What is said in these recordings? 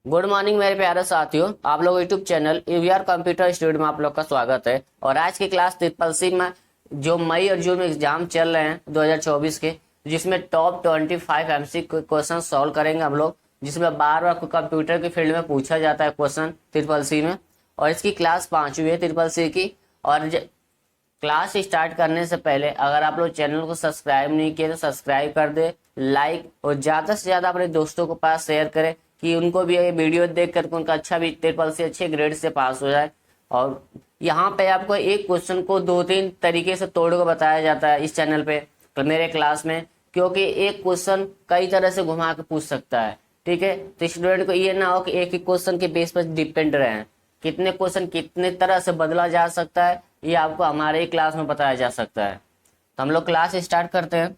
Good morning मेरे प्यारे साथियों, आप लोग YouTube channel EVR computer studio में आप लोग का स्वागत है। और आज की क्लास ट्रिपल सी में जो मई और जून में एग्जाम चल रहे हैं 2024 के, जिसमें टॉप 25 एमसीक्यू क्वेश्चन सॉल्व करेंगे हम लोग, जिसमें बार बार कंप्यूटर की फील्ड में पूछा जाता है क्वेश्चन ट्रिपल सी में। और इसकी क्लास 5वीं है ट्रिपल सी की। और क्लास स्टार्ट करने से पहले अगर आप लोग चैनल को सब्सक्राइब नहीं किए तो सब्सक्राइब कर दे, लाइक और ज़्यादा से ज़्यादा अपने दोस्तों को पास शेयर करें कि उनको भी ये वीडियो देख करके उनका अच्छा भी ट्रिपल से अच्छे ग्रेड से पास हो जाए। और यहाँ पे आपको एक क्वेश्चन को 2-3 तरीके से तोड़ कर बताया जाता है इस चैनल पे, तो मेरे क्लास में, क्योंकि एक क्वेश्चन कई तरह से घुमा के पूछ सकता है। ठीक है, तो स्टूडेंट को ये ना हो कि एक ही क्वेश्चन के बेस पर डिपेंड रहे। कितने क्वेश्चन कितने तरह से बदला जा सकता है ये आपको हमारे ही क्लास में बताया जा सकता है। तो हम लोग क्लास स्टार्ट करते हैं।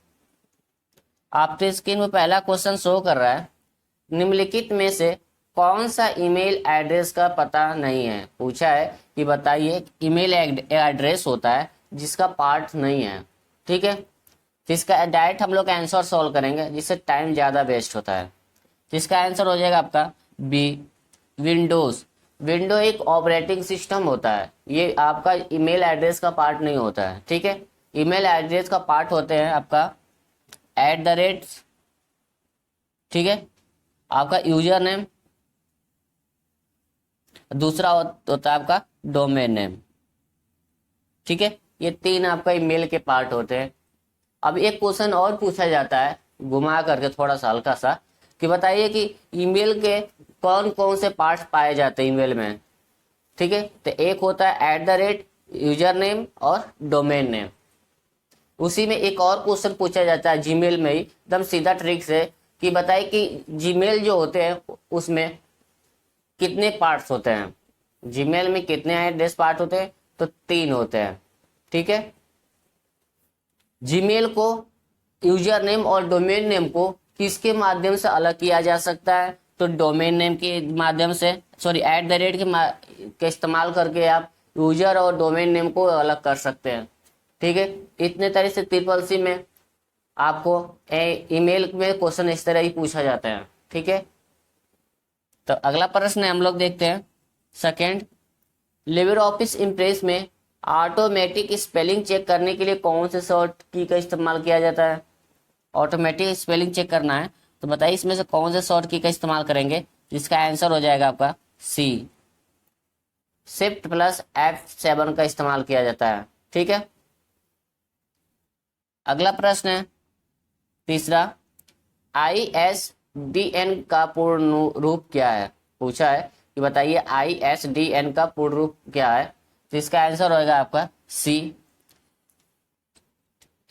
आपके स्क्रीन में पहला क्वेश्चन शो कर रहा है, निम्नलिखित में से कौन सा ईमेल एड्रेस का पता नहीं है। पूछा है कि बताइए ईमेल एड्रेस होता है जिसका पार्ट नहीं है। ठीक है, तो इसका डायरेक्ट हम लोग आंसर सॉल्व करेंगे जिससे टाइम ज़्यादा वेस्ट होता है। तो इसका आंसर हो जाएगा आपका बी, विंडोज़। विंडो एक ऑपरेटिंग सिस्टम होता है, ये आपका ईमेल एड्रेस का पार्ट नहीं होता है। ठीक है, ईमेल एड्रेस का पार्ट होते हैं आपका @, ठीक है, आपका यूजर नेम, दूसरा होता है आपका डोमेन नेम। ठीक है, ये तीन आपका ईमेल के पार्ट होते हैं। अब एक क्वेश्चन और पूछा जाता है घुमा करके थोड़ा सा हल्का सा, कि बताइए कि ईमेल के कौन कौन से पार्ट्स पाए जाते हैं ईमेल में। ठीक है, तो एक होता है @, यूजर नेम और डोमेन नेम। उसी में एक और क्वेश्चन पूछा जाता है जीमेल में ही, एकदम सीधा ट्रिक से, कि बताइए कि जीमेल जो होते हैं उसमें कितने पार्ट्स होते हैं। जीमेल में कितने एड्रेस पार्ट होते हैं, तो 3 होते हैं। ठीक है, जीमेल को, यूजर नेम और डोमेन नेम को किसके माध्यम से अलग किया जा सकता है, तो डोमेन नेम के माध्यम से, सॉरी @ के इस्तेमाल करके आप यूजर और डोमेन नेम को अलग कर सकते हैं। ठीक है, इतने तरह से ट्रिपल सी में आपको ईमेल में क्वेश्चन इस तरह ही पूछा जाता है। ठीक है, तो अगला प्रश्न हम लोग देखते हैं सेकंड, लिबर ऑफिस इम्प्रेस में ऑटोमेटिक स्पेलिंग चेक करने के लिए कौन से शॉर्ट की का इस्तेमाल किया जाता है। ऑटोमेटिक स्पेलिंग चेक करना है तो बताइए इसमें से कौन से शॉर्ट की का इस्तेमाल करेंगे, जिसका आंसर हो जाएगा आपका सी, Shift+F7 का इस्तेमाल किया जाता है। ठीक है, अगला प्रश्न है तीसरा, ISDN का पूर्ण रूप क्या है। पूछा है कि बताइए ISDN का पूर्ण रूप क्या है, तो इसका आंसर होगा आपका सी,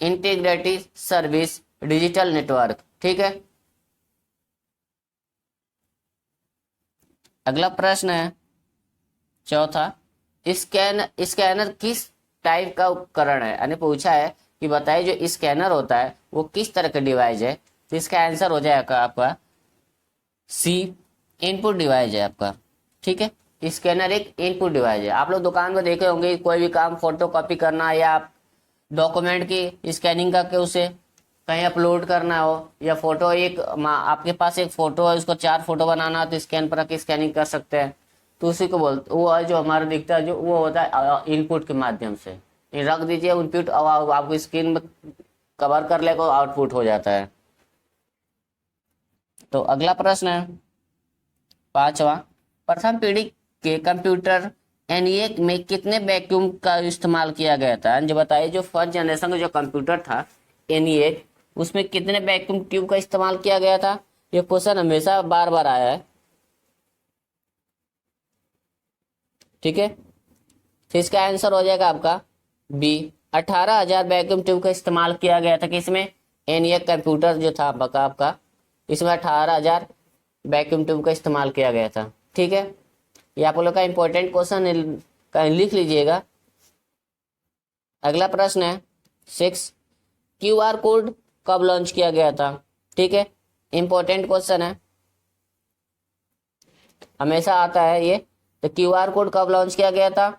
इंटीग्रेटेड सर्विस डिजिटल नेटवर्क। ठीक है, अगला प्रश्न है चौथा, स्कैनर किस टाइप का उपकरण है। यानी पूछा है कि बताइए जो स्कैनर होता है वो किस तरह का डिवाइस है, तो इसका आंसर हो जाएगा आपका सी, इनपुट डिवाइस है आपका। ठीक है, स्कैनर एक इनपुट डिवाइस है। आप लोग दुकान में देखे होंगे कोई भी काम फोटो कॉपी करना या आप डॉक्यूमेंट की स्कैनिंग करके उसे कहीं अपलोड करना हो, या फोटो एक आपके पास एक फोटो है उसको 4 फोटो बनाना है तो स्कैन पर रख के स्कैनिंग कर सकते हैं, तो उसी को बोलते वो है जो हमारा दिखता है, जो वो होता है इनपुट के माध्यम से। ये रख दीजिए इनपुट, आपको स्क्रीन में कवर कर लेगा, आउटपुट हो जाता है। तो अगला प्रश्न है पांचवा, प्रथम पीढ़ी के कंप्यूटर ENIAC में कितने वैक्यूम का इस्तेमाल किया गया था। जो बताइए जो फर्स्ट जनरेशन का जो कंप्यूटर था ENIAC, उसमें कितने वैक्यूम ट्यूब का इस्तेमाल किया गया था। ये क्वेश्चन हमेशा बार बार आया है। ठीक है, तो इसका आंसर हो जाएगा आपका बी, 18,000 वैक्यूम ट्यूब का इस्तेमाल किया गया था। किसमें, ENIAC कंप्यूटर जो था आपका, इसमें 18,000 वैक्यूम ट्यूब का इस्तेमाल किया गया था। ठीक है, ये आप लोग का इंपॉर्टेंट क्वेश्चन लिख लीजिएगा। अगला प्रश्न है 6, QR कोड कब लॉन्च किया गया था। ठीक है, इंपॉर्टेंट क्वेश्चन है, हमेशा आता है ये। तो QR कोड कब लॉन्च किया गया था,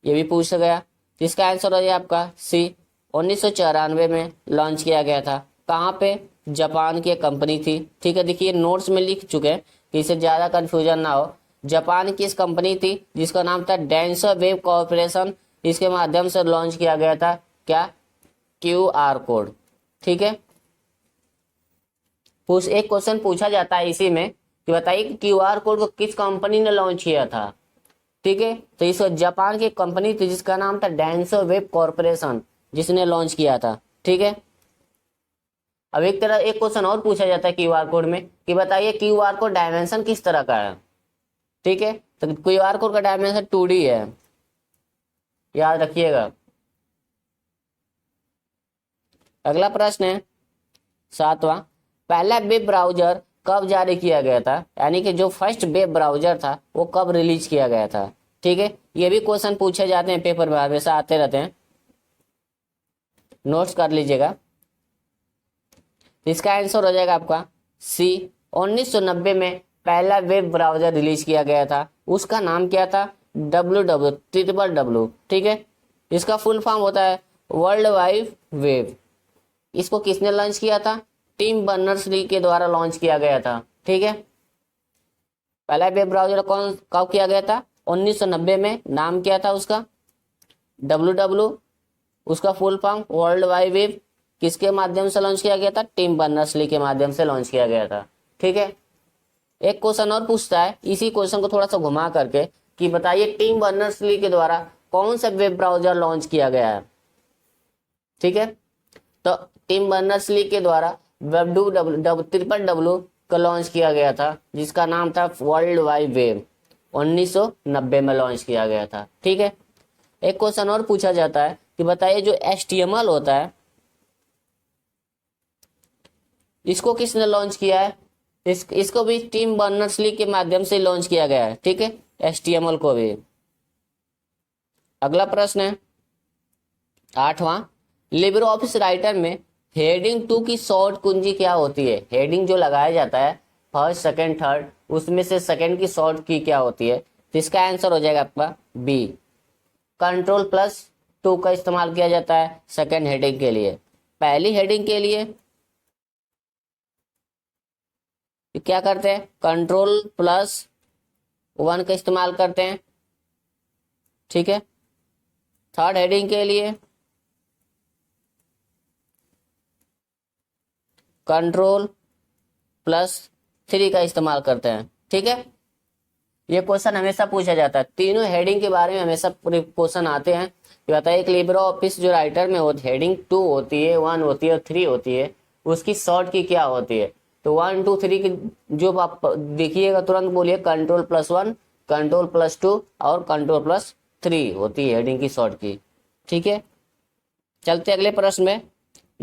ये भी पूछा गया। इसका आंसर हो जाए आपका सी, 1994 में लॉन्च किया गया था। कहाँ पे, जापान की एक कंपनी थी। ठीक है, देखिए नोट्स में लिख चुके हैं कि इससे ज़्यादा कन्फ्यूजन ना हो। जापान की इस कंपनी थी जिसका नाम था डेंसर वेब कॉर्पोरेशन। इसके माध्यम से लॉन्च किया गया था क्या, QR कोड। ठीक है, एक क्वेश्चन पूछा जाता है इसी में कि बताइए कि QR कोड को किस कंपनी ने लॉन्च किया था। ठीक है, तो इस जापान की कंपनी थी जिसका नाम था डेंसर वेब कॉर्पोरेशन, जिसने लॉन्च किया था। ठीक है, अब एक क्वेश्चन और पूछा जाता है QR कोड में कि बताइए QR कोड डायमेंशन किस तरह का है। ठीक है, तो QR कोड का डायमेंशन 2D है, याद रखिएगा। अगला प्रश्न है 7वां, पहला वेब ब्राउजर कब जारी किया गया था, यानी कि जो फर्स्ट वेब ब्राउजर था वो कब रिलीज किया गया था। ठीक है, ये भी क्वेश्चन पूछे जाते हैं पेपर में, हमेशा आते रहते हैं, नोट्स कर लीजिएगा। इसका आंसर हो जाएगा आपका सी। 1990 में पहला वेब ब्राउजर रिलीज किया गया था, उसका नाम क्या था, www। ठीक है, इसका फुल फॉर्म होता है वर्ल्ड वाइड वेब। इसको किसने लॉन्च किया था, टिम बर्नर्स-ली के द्वारा लॉन्च किया गया था। ठीक है, पहला वेब ब्राउजर कौन कब किया गया था, 1990 में। नाम क्या था उसका, www। उसका full form world wide web. किसके माध्यम से लॉन्च किया गया था, टिम बर्नर्स-ली के माध्यम से लॉन्च किया गया था। ठीक है, एक क्वेश्चन और पूछता है इसी क्वेश्चन को थोड़ा सा घुमा करके कि बताइए टिम बर्नर्स-ली के द्वारा कौन सा वेब ब्राउजर लॉन्च किया गया है। ठीक है, तो टिम बर्नर्स-ली के द्वारा www का लॉन्च किया गया था, जिसका नाम था वर्ल्ड वाइड वेब। 1990 में लॉन्च किया गया था। ठीक है, एक क्वेश्चन और पूछा जाता है कि बताइए जो HTML होता है इसको किसने लॉन्च किया है। इसको भी टिम बर्नर्स-ली के माध्यम से लॉन्च किया गया है। ठीक है, HTML को भी। अगला प्रश्न है 8वां, लिब्रे ऑफिस राइटर में हेडिंग 2 की शॉर्ट कुंजी क्या होती है। हेडिंग जो लगाया जाता है फर्स्ट सेकंड थर्ड, उसमें से सेकंड की शॉर्ट की क्या होती है। तो इसका आंसर हो जाएगा आपका बी। Ctrl+2 का इस्तेमाल किया जाता है सेकंड हेडिंग के लिए। पहली हेडिंग के लिए क्या करते हैं, Ctrl+1 का इस्तेमाल करते हैं। ठीक है, थर्ड हेडिंग के लिए Ctrl+3 का इस्तेमाल करते हैं। ठीक है, ये क्वेश्चन हमेशा पूछा जाता है, तीनों हेडिंग के बारे में हमेशा क्वेश्चन आते हैं कि बताइए एक लिब्रे ऑफिस जो राइटर में होती हेडिंग 2 होती है, 1 होती है और 3 होती है, उसकी शॉर्ट की क्या होती है। तो 1 2 3 की जो आप देखिएगा तुरंत बोलिए Ctrl+1, Ctrl+2 और Ctrl+3 होती है हेडिंग की शॉर्ट की। ठीक है, चलते अगले प्रश्न में।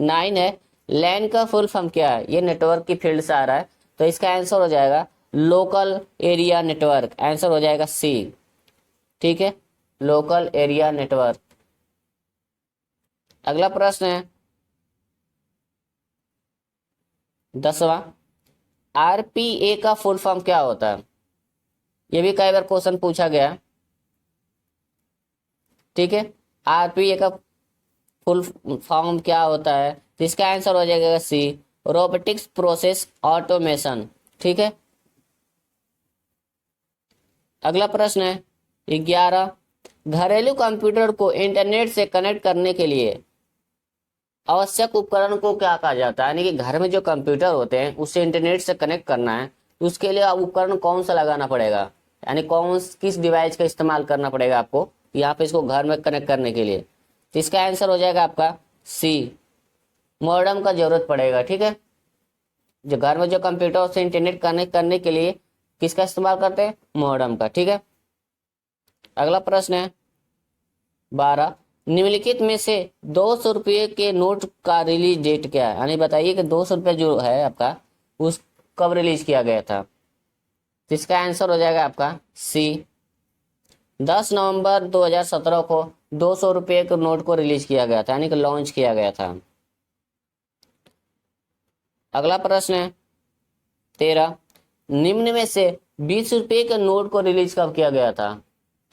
9 है, लैन का फुल फॉर्म क्या है। ये नेटवर्क की फील्ड से आ रहा है, तो इसका आंसर हो जाएगा लोकल एरिया नेटवर्क। आंसर हो जाएगा सी। ठीक है, लोकल एरिया नेटवर्क। अगला प्रश्न है 10वां, RPA का फुल फॉर्म क्या होता है। ये भी कई बार क्वेश्चन पूछा गया। ठीक है, RPA का फुल फॉर्म क्या होता है, तो इसका आंसर हो जाएगा सी, रोबोटिक्स प्रोसेस ऑटोमेशन। ठीक है, अगला प्रश्न है 11, घरेलू कंप्यूटर को इंटरनेट से कनेक्ट करने के लिए आवश्यक उपकरण को क्या कहा जाता है। यानी कि घर में जो कंप्यूटर होते हैं उससे इंटरनेट से कनेक्ट करना है, तो उसके लिए उपकरण कौन सा लगाना पड़ेगा, यानी किस डिवाइस का इस्तेमाल करना पड़ेगा आपको यहाँ पे इसको घर में कनेक्ट करने के लिए। तो इसका आंसर हो जाएगा आपका सी, मॉडेम का जरूरत पड़ेगा। ठीक है, जो घर में जो कंप्यूटर से इंटरनेट कनेक्ट करने के लिए किसका इस्तेमाल करते हैं, मॉडेम का। ठीक है, अगला प्रश्न है 12, निम्नलिखित में से 200 रुपये के नोट का रिलीज डेट क्या है। यानी बताइए कि 200 रुपये जो है आपका उस कब रिलीज किया गया था। तो इसका आंसर हो जाएगा आपका सी, 10 नवंबर 2017 को 200 रुपये के नोट को रिलीज किया गया था, यानी कि लॉन्च किया गया था। अगला प्रश्न है 13, निम्न में से 20 रुपये के नोट को रिलीज कब किया गया था।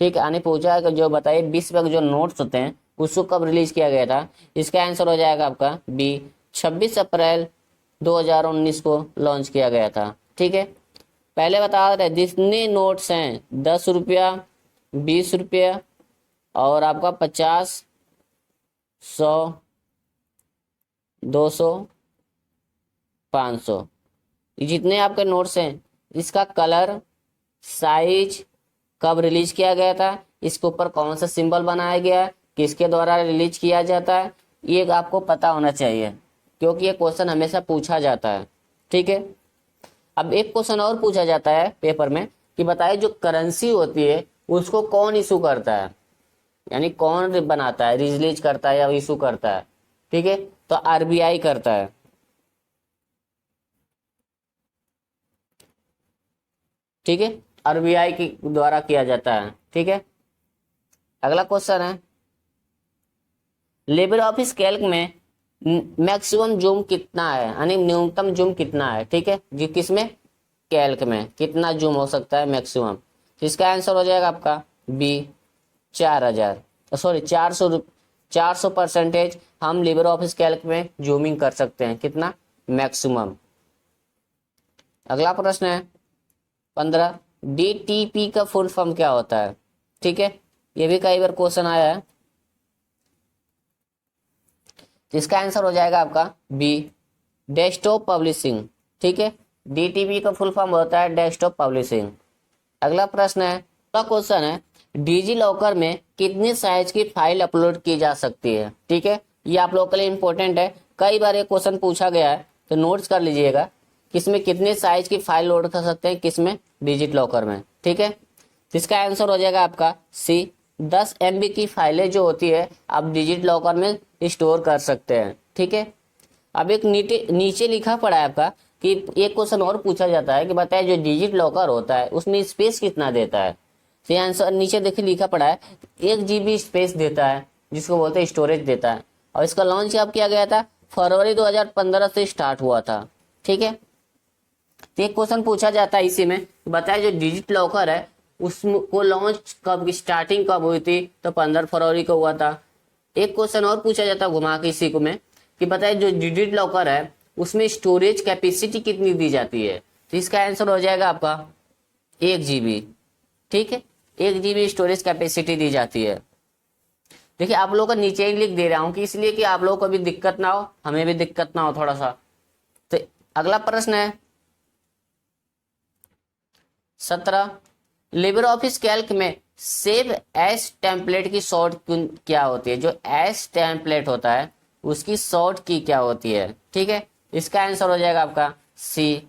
ठीक है, यानी पूछा है कि जो बताइए 20 रुपये के जो नोट्स होते हैं उसको कब रिलीज किया गया था। इसका आंसर हो जाएगा आपका बी, 26 अप्रैल 2019 को लॉन्च किया गया था। ठीक है, पहले बता रहे जितने नोट्स हैं 10 रुपया, 20 रुपया और आपका 50, 100, 200, 500, ये जितने आपके नोट्स हैं इसका कलर, साइज, कब रिलीज किया गया था, इसके ऊपर कौन सा सिंबल बनाया गया है, किसके द्वारा रिलीज किया जाता है, ये आपको पता होना चाहिए क्योंकि ये क्वेश्चन हमेशा पूछा जाता है। ठीक है, अब एक क्वेश्चन और पूछा जाता है पेपर में कि बताइए जो करेंसी होती है उसको कौन इशू करता है, यानी कौन बनाता है, रिलीज करता है या इशू करता है। ठीक है, तो आरबीआई करता है। ठीक है, आरबीआई के द्वारा किया जाता है। ठीक है, अगला क्वेश्चन है लिबर ऑफिस कैल्क में मैक्सिमम जूम कितना है, यानी न्यूनतम जूम कितना है। ठीक है, जी किसमें, कैल्क में कितना जूम हो सकता है मैक्सिमम। तो इसका आंसर हो जाएगा आपका बी, 4000, सॉरी 400% हम लिबर ऑफिस कैल्क में जूमिंग कर सकते हैं, कितना, मैक्सिमम। अगला प्रश्न है 15, डीटीपी का फुल फॉर्म क्या होता है। ठीक है, ये भी कई बार क्वेश्चन आया है। इसका आंसर हो जाएगा आपका बी, डेस्कटॉप पब्लिशिंग। ठीक है, डीटीपी का फुल फॉर्म होता है डेस्कटॉप पब्लिशिंग। अगला प्रश्न है, अगला क्वेश्चन है डिजी लॉकर में कितनी साइज की फाइल अपलोड की जा सकती है। ठीक है, ये आप लोगों के लिए इंपॉर्टेंट है, कई बार ये क्वेश्चन पूछा गया है तो नोट्स कर लीजिएगा किसमें कितने साइज की फाइल लोड कर सकते हैं, किसमें, डिजिट लॉकर में। ठीक है, इसका आंसर हो जाएगा आपका सी, 10 MB की फाइलें जो होती है आप डिजिट लॉकर में स्टोर कर सकते हैं। ठीक है, अब एक नीचे लिखा पड़ा है आपका कि एक क्वेश्चन और पूछा जाता है कि बताए जो डिजिट लॉकर होता है उसमें स्पेस कितना देता है। तो ये आंसर नीचे देखिए लिखा पड़ा है 1 GB स्पेस देता है, जिसको बोलते हैं स्टोरेज देता है। और इसका लॉन्च कब किया गया था, फरवरी 2015 से स्टार्ट हुआ था। ठीक है, तो एक क्वेश्चन पूछा जाता है इसी में, बताए जो डिजिट लॉकर है उसको लॉन्च कब, स्टार्टिंग कब हुई थी, तो 15 फरवरी को हुआ था। एक क्वेश्चन और पूछा जाता है घुमा के इसी को में कि बताए जो डिजिट लॉकर है उसमें स्टोरेज कैपेसिटी कितनी दी जाती है। तो इसका आंसर हो जाएगा आपका 1 GB। ठीक है, 1 GB स्टोरेज कैपेसिटी दी जाती है। देखिए आप लोगों का नीचे ही लिख दे रहा हूं कि इसलिए कि आप लोगों को भी दिक्कत ना हो, हमें भी दिक्कत ना हो थोड़ा सा। तो अगला प्रश्न है 17, लिबर ऑफिस कैल्क में सेव एज टेम्पलेट की शॉर्ट क्या होती है। जो एज टेम्पलेट होता है उसकी शॉर्ट की क्या होती है। ठीक है, इसका आंसर हो जाएगा आपका सी,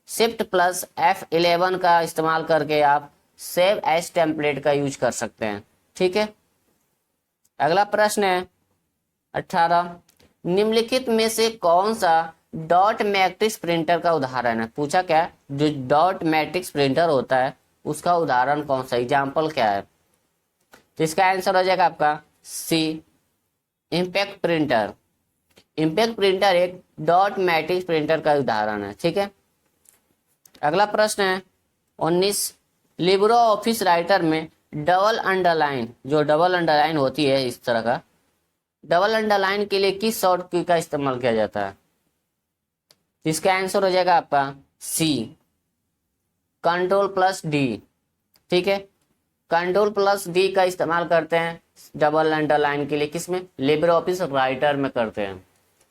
शिफ्ट प्लस F11 का इस्तेमाल करके आप सेव एज टेम्पलेट का यूज कर सकते हैं। ठीक है, अगला प्रश्न है 18, निम्नलिखित में से कौन सा डॉट मैट्रिक्स प्रिंटर का उदाहरण है। पूछा क्या, जो डॉट मैट्रिक्स प्रिंटर होता है उसका उदाहरण कौन सा, एग्जाम्पल क्या है। तो इसका आंसर हो जाएगा आपका सी, इम्पैक्ट प्रिंटर। इम्पैक्ट प्रिंटर एक डॉट मैट्रिक्स प्रिंटर का उदाहरण है। ठीक है, अगला प्रश्न है 19, लिब्रो ऑफिस राइटर में डबल अंडरलाइन, जो डबल अंडरलाइन होती है इस तरह का, डबल अंडरलाइन के लिए किस शॉर्ट की का इस्तेमाल किया जाता है। इसका आंसर हो जाएगा आपका सी, कंट्रोल+D। ठीक है, कंट्रोल+D का इस्तेमाल करते हैं डबल अंडरलाइन के लिए, किसमें, लिब्रे ऑफिस राइटर में करते हैं।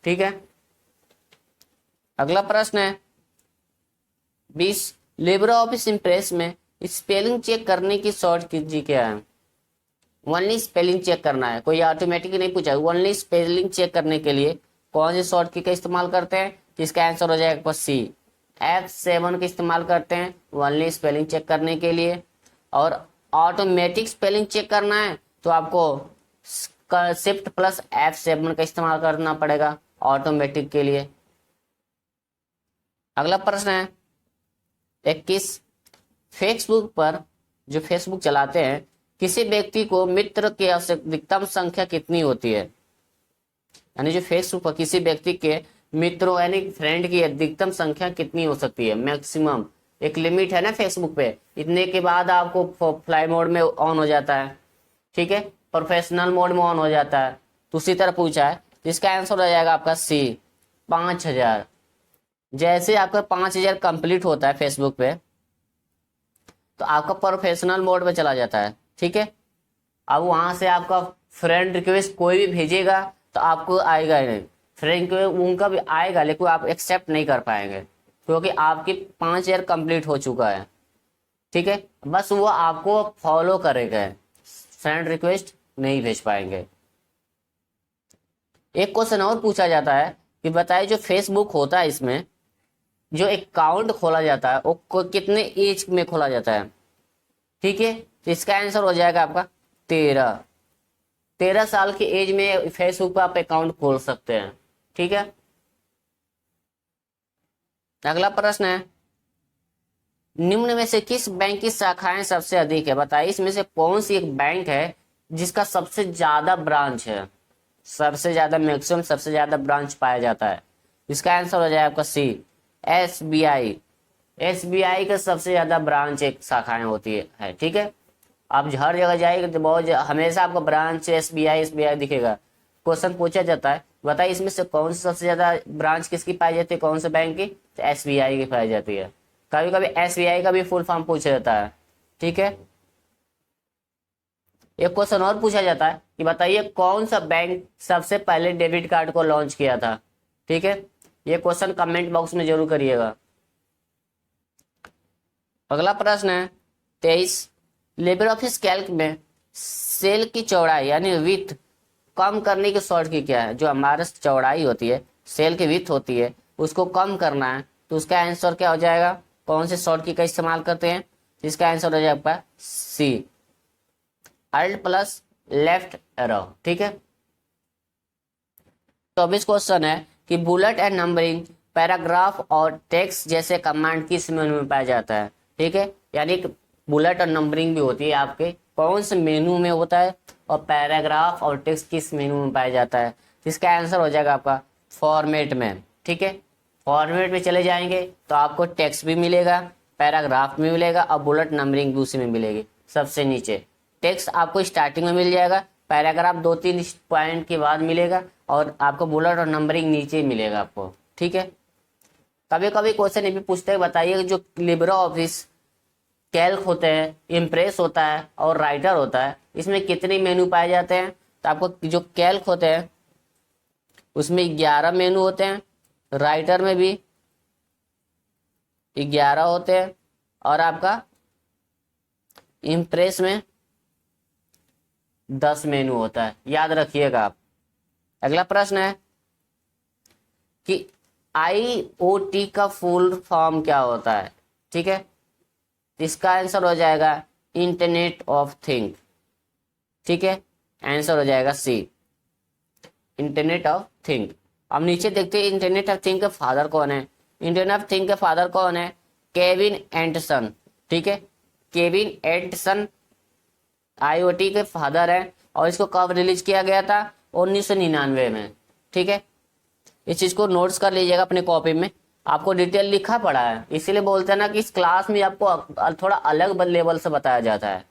ठीक है, अगला प्रश्न है 20, लिब्रे ऑफिस इंप्रेस में स्पेलिंग चेक करने की शॉर्ट की क्या है। ओनली स्पेलिंग चेक करना है, कोई ऑटोमेटिक नहीं पूछा, ओनली स्पेलिंग चेक करने के लिए कौन सी शॉर्ट की का इस्तेमाल करते हैं। इसका आंसर हो जाएगा सी, F7 का इस्तेमाल करते हैं ओनली स्पेलिंग चेक करने के लिए। और ऑटोमेटिक स्पेलिंग चेक करना है तो आपको शिफ्ट प्लस F7 का इस्तेमाल करना पड़ेगा ऑटोमेटिक के लिए। अगला प्रश्न है 21, फेसबुक पर, जो फेसबुक चलाते हैं, किसी व्यक्ति को मित्र की अधिकतम संख्या कितनी होती है। यानी जो फेसबुक पर किसी व्यक्ति के मित्रों यानी फ्रेंड की अधिकतम संख्या कितनी हो सकती है, मैक्सिमम। एक लिमिट है ना फेसबुक पे, इतने के बाद आपको फ्लाई मोड में ऑन हो जाता है। ठीक है, प्रोफेशनल मोड में ऑन हो जाता है। तो उसी तरह पूछा है, इसका आंसर हो जाएगा आपका सी, 5000। जैसे आपका 5,000 कंप्लीट होता है फेसबुक पे, तो आपका प्रोफेशनल मोड में चला जाता है। ठीक है, अब वहां से आपका फ्रेंड रिक्वेस्ट कोई भी भेजेगा तो आपको आएगा ही नहीं, फ्रेंड रिक्वेस्ट उनका भी आएगा लेकिन आप एक्सेप्ट नहीं कर पाएंगे क्योंकि आपकी 5 ईयर कंप्लीट हो चुका है। ठीक है, बस वो आपको फॉलो करेगा, फ्रेंड रिक्वेस्ट नहीं भेज पाएंगे। एक क्वेश्चन और पूछा जाता है कि बताइए जो फेसबुक होता है इसमें जो अकाउंट खोला जाता है वो कितने एज में खोला जाता है। ठीक है, तो इसका आंसर हो जाएगा आपका 13। 13 साल की एज में फेसबुक पर आप अकाउंट खोल सकते हैं। ठीक है, अगला प्रश्न है निम्न में से किस बैंक की शाखाएं सबसे अधिक है। बताइए इसमें से कौन सी एक बैंक है जिसका सबसे ज्यादा ब्रांच है, सबसे ज्यादा मैक्सिमम सबसे ज्यादा ब्रांच पाया जाता है। इसका आंसर हो जाए आपका सी, SBI। SBI का सबसे ज्यादा ब्रांच एक शाखाएं होती है। ठीक है, आप हर जगह जाएंगे तो हमेशा आपको ब्रांच SBI दिखेगा। क्वेश्चन पूछा जाता है बताइए इसमें से कौन सी सबसे ज्यादा ब्रांच किसकी पाई जाती है, कौन से बैंक की, तो SBI की पाई जाती है। कभी कभी SBI का भी फुल फॉर्म पूछा जाता है। ठीक है, एक क्वेश्चन और पूछा जाता है कि बताइए कौन सा बैंक सबसे पहले डेबिट कार्ड को लॉन्च किया था। ठीक है, ये क्वेश्चन कमेंट बॉक्स में जरूर करिएगा। अगला प्रश्न है 23, लिबर ऑफिस कैल्क में सेल की चौड़ाई यानी विड्थ कम करने की शॉर्ट की क्या है। जो हमारे चौड़ाई होती है, सेल की विड्थ होती है, उसको कम करना है तो उसका आंसर क्या हो जाएगा, कौन से शॉर्ट की का इस्तेमाल करते हैं। इसका आंसर हो जाएगा आपका सी, अल्ट प्लस लेफ्ट एरो। ठीक है, 24 क्वेश्चन है कि बुलेट एंड नंबरिंग पैराग्राफ और टेक्स्ट जैसे कमांड किस मेनू में पाया जाता है। ठीक है, यानी बुलेट और नंबरिंग भी होती है आपके कौन से मेनू में होता है और पैराग्राफ और टेक्स्ट किस मेनू में पाया जाता है। इसका आंसर हो जाएगा आपका फॉर्मेट में। ठीक है, फॉर्मेट में चले जाएंगे तो आपको टेक्स्ट भी मिलेगा, पैराग्राफ भी मिलेगा और बुलेट नंबरिंग भी उसी में मिलेगी। सबसे नीचे टेक्स्ट आपको स्टार्टिंग में मिल जाएगा, पैराग्राफ 2-3 पॉइंट के बाद मिलेगा और आपको बुलेट और नंबरिंग नीचे मिलेगा आपको। ठीक है, कभी कभी क्वेश्चन ये भी पूछते हैं बताइए जो लिब्रा ऑफिस कैल्क होते हैं, इम्प्रेस होता है और राइटर होता है, इसमें कितने मेनू पाए जाते हैं। तो आपको जो कैल्क होते हैं उसमें 11 मेनू होते हैं, राइटर में भी 11 होते हैं और आपका इम्प्रेस में 10 मेनू होता है, याद रखिएगा आप। अगला प्रश्न है कि IoT का फुल फॉर्म क्या होता है। ठीक है, इसका आंसर हो जाएगा इंटरनेट ऑफ थिंग। ठीक है, आंसर हो जाएगा सी, इंटरनेट ऑफ थिंग। अब नीचे देखते हैं इंटरनेट ऑफ थिंग के फादर कौन है। इंटरनेट ऑफ थिंग के फादर कौन है, केविन एंडरसन। ठीक है, केविन एंडरसन IoT के फादर है और इसको कब रिलीज किया गया था, 1999 में। ठीक है, इस चीज को नोट्स कर लीजिएगा अपने कॉपी में, आपको डिटेल लिखा पड़ा है। इसीलिए बोलते हैं ना कि इस क्लास में आपको थोड़ा अलग लेवल से बताया जाता है।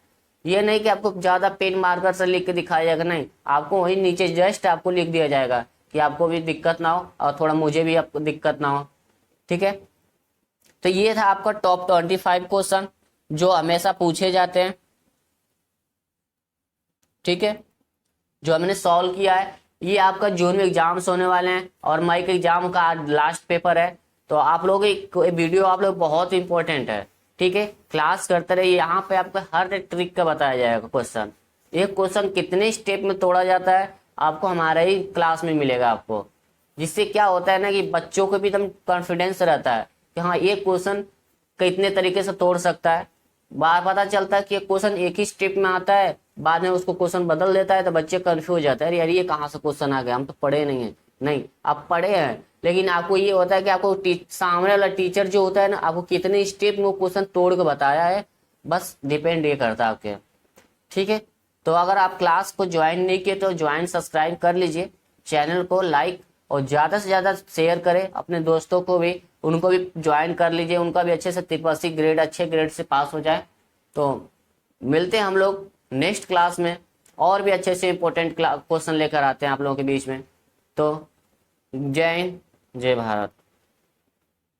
ये नहीं कि आपको ज्यादा पेन मार्कर से लिख के दिखाया जाएगा, नहीं, आपको वही नीचे जस्ट आपको लिख दिया जाएगा कि आपको भी दिक्कत ना हो और थोड़ा मुझे भी आपको दिक्कत ना हो। ठीक है, तो ये था आपका टॉप 25 क्वेश्चन जो हमेशा पूछे जाते हैं। ठीक है, जो हमने सॉल्व किया है, ये आपका जून में एग्जाम्स होने वाले हैं और मई के एग्जाम का आज लास्ट पेपर है, तो आप लोग एक वीडियो आप लोग बहुत इंपॉर्टेंट है। ठीक है, क्लास करते रहिए, यहाँ पे आपको हर एक ट्रिक का बताया जाएगा क्वेश्चन। एक क्वेश्चन कितने स्टेप में तोड़ा जाता है आपको हमारे ही क्लास में मिलेगा आपको, जिससे क्या होता है ना कि बच्चों को भी एकदम कॉन्फिडेंस रहता है कि हाँ ये क्वेश्चन कितने तरीके से तोड़ सकता है। बार पता चलता है कि क्वेश्चन एक ही स्टेप में आता है, बाद में उसको क्वेश्चन बदल देता है तो बच्चे कंफ्यूज हो जाते हैं, अरे यार ये कहाँ से क्वेश्चन आ गया, हम तो पढ़े नहीं है। नहीं, आप पढ़े हैं लेकिन आपको ये होता है कि आपको सामने वाला टीचर जो होता है ना आपको कितने स्टेप में वो क्वेश्चन तोड़ के बताया है, बस डिपेंड ये करता है आपके। ठीक है, तो अगर आप क्लास को ज्वाइन नहीं किए तो ज्वाइन सब्सक्राइब कर लीजिए, चैनल को लाइक और ज़्यादा से ज़्यादा शेयर करें अपने दोस्तों को भी, उनको भी ज्वाइन कर लीजिए, उनका भी अच्छे से 83 ग्रेड अच्छे ग्रेड से पास हो जाए। तो मिलते हैं हम लोग नेक्स्ट क्लास में, और भी अच्छे से इंपॉर्टेंट क्वेश्चन लेकर आते हैं आप लोगों के बीच में। तो जय हिंद, जय भारत।